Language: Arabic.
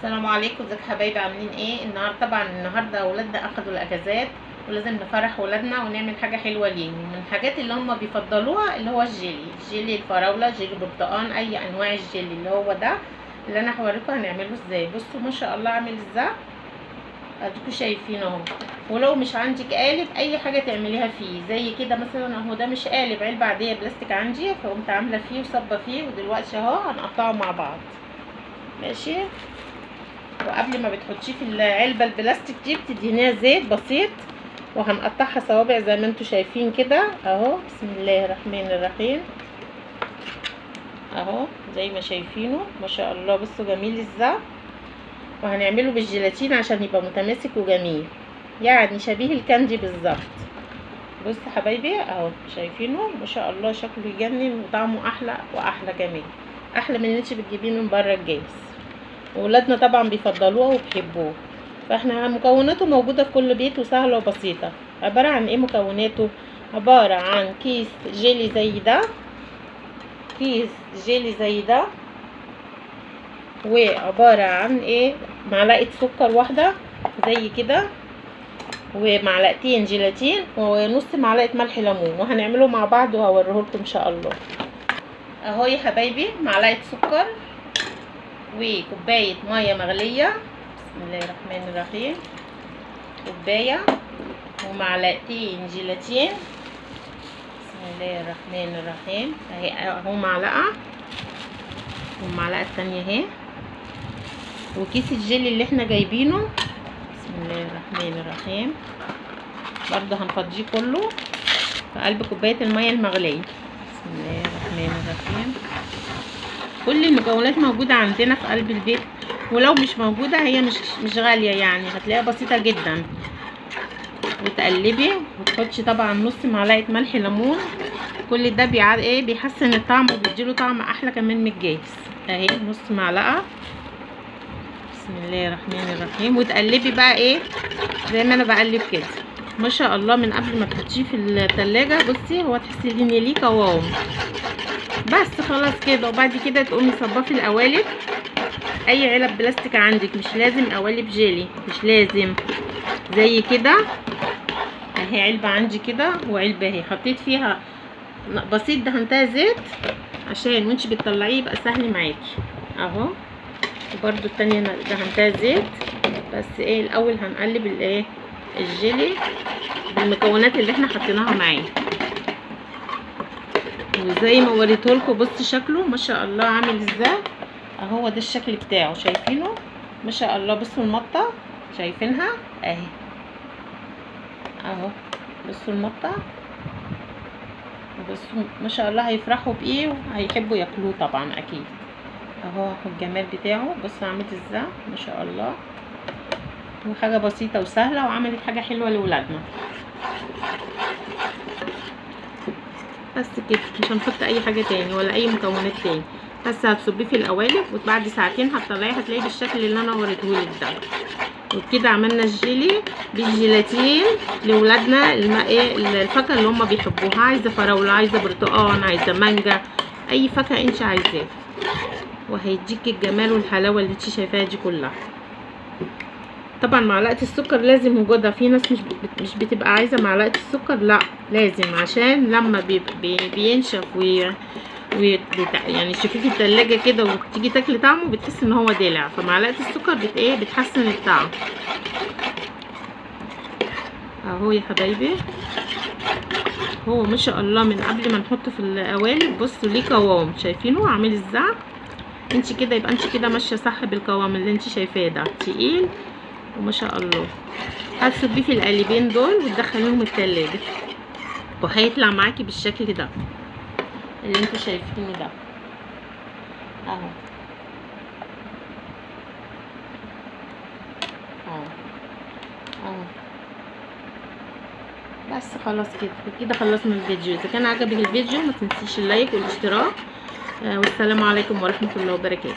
السلام عليكم، ازيك حبايبي؟ عاملين ايه؟ النهارده اولادنا اخدوا الاجازات ولازم نفرح ولادنا ونعمل حاجه حلوه ليهم. من الحاجات اللي هم بيفضلوها اللي هو الجيلي الفراوله، جيلي برتقان، اي انواع الجيلي اللي هو ده اللي انا هوريكم هنعمله ازاي. بصوا ما شاء الله عامل ازاي، اديكوا شايفين اهو. ولو مش عندك قالب اي حاجه تعمليها فيه زي كده مثلا اهو، ده مش قالب، علبه عاديه بلاستيك عندي، فقمت عامله فيه وصبه فيه، ودلوقتي اهو هنقطعه مع بعض. ماشي. وقبل ما بتحطيه في العلبه البلاستيك دي بتدهنيها زيت بسيط، وهنقطعها صوابع زي ما انتوا شايفين كده اهو. بسم الله الرحمن الرحيم اهو زي ما شايفينه ما شاء الله. بصوا جميل ازاي. وهنعمله بالجيلاتين عشان يبقى متماسك وجميل، يعني شبيه الكاندي بالظبط. بصوا حبايبي اهو شايفينه ما شاء الله، شكله يجنن وطعمه احلى واحلى كمان، احلى من اللي انت بتجيبيه من بره الجاهز. ولادنا طبعا بيفضلوه وبيحبوه. فاحنا مكوناته موجودة في كل بيت وسهلة وبسيطة. عبارة عن ايه مكوناته؟ عبارة عن كيس جيلي زي ده، كيس جيلي زي ده، وعبارة عن ايه، معلقة سكر واحدة زي كده، ومعلقتين جيلاتين، ونص معلقة ملح ليمون، وهنعمله مع بعض وهوريهولكم ان شاء الله. اهو يا حبايبي معلقة سكر وكوباية مية مغلية، بسم الله الرحمن الرحيم، كوباية، ومعلقتين جيلاتين، بسم الله الرحمن الرحيم، اهو معلقة، والمعلقة التانية اهي، وكيس الجيلي اللي احنا جايبينه، بسم الله الرحمن الرحيم، برضه هنفضيه كله في قلب كوباية المية المغلية. بسم الله الرحمن الرحيم. كل المكونات موجودة عندنا في قلب البيت، ولو مش موجودة هي مش غالية، يعني هتلاقيها بسيطة جدا. وتقلبي وتحطي طبعا نص معلقة ملح ليمون، كل ده بيحسن الطعم وبيديله طعم احلى كمان من الجاهز. اهي نص معلقة، بسم الله الرحمن الرحيم. وتقلبي بقى ايه زي ما انا بقلب كده ما شاء الله، من قبل ما تحطيه في التلاجة. بصي هو تحسي ان ليه قوام، بس خلاص كده. وبعد كده تقومي صباه في القوالب، اي علب بلاستيك عندك، مش لازم قوالب جيلي، مش لازم، زي كده اهي علبه عندي كده، وعلبه اهي حطيت فيها بسيط دهنتها زيت عشان وانتي بتطلعيه يبقى سهل معاكي اهو. وبرده التانية دهنتها زيت. بس ايه الاول هنقلب الايه الجيلي بالمكونات اللي احنا حطيناها معاه، وزي ما وريتهولكوا بصي شكله ما شاء الله عامل ازاي اهو. ده الشكل بتاعه شايفينه ما شاء الله. بصوا المطه شايفينها اهي اهو، بصوا المطه، بصوا ما شاء الله. هيفرحوا بايه وهيحبوا ياكلوه طبعا اكيد اهو. الجمال بتاعه بصوا عامل ازاي ما شاء الله. وحاجه بسيطه وسهله، وعملت حاجه حلوه لاولادنا. بس كده، مش هنحط اي حاجه تاني ولا اي مكونات تاني، بس هتصبيه في القوالب، وبعد ساعتين هتطلعيه هتلاقيه بالشكل اللي انا وريتهولك ده. وبكده عملنا الجيلي بالجيلاتين لاولادنا. الفاكهه اللي هم بيحبوها، عايزه فراوله، عايزه برتقان، عايزه مانجا، اي فاكهه انت عايزاها، وهيديك الجمال والحلاوه اللي انت شايفاها دي كلها. طبعا معلقه السكر لازم وجودها، في ناس مش بتبقى عايزه معلقه السكر، لا لازم، عشان لما بينشف يعني تشوفيه في التلاجة كده وتيجي تاكلي طعمه بتحس ان هو دلع، فمعلقه السكر بتحسن الطعم اهو يا حبايبي. هو ما شاء الله من قبل ما نحطه في القوالب بصوا ليه قوام، شايفينه عامل ازاي. انت كده يبقى انت كده ماشيه صح بالقوام اللي انت شايفاه ده، تقيل وما شاء الله. هتصبيه في القالبين دول وتدخليهم التلاجة، وهيطلع معاكي بالشكل ده اللي انتوا شايفينه ده اهو اهو اهو. بس خلاص كده خلصنا الفيديو. اذا كان عجبك الفيديو ما تنسيش اللايك والاشتراك، والسلام عليكم ورحمة الله وبركاته.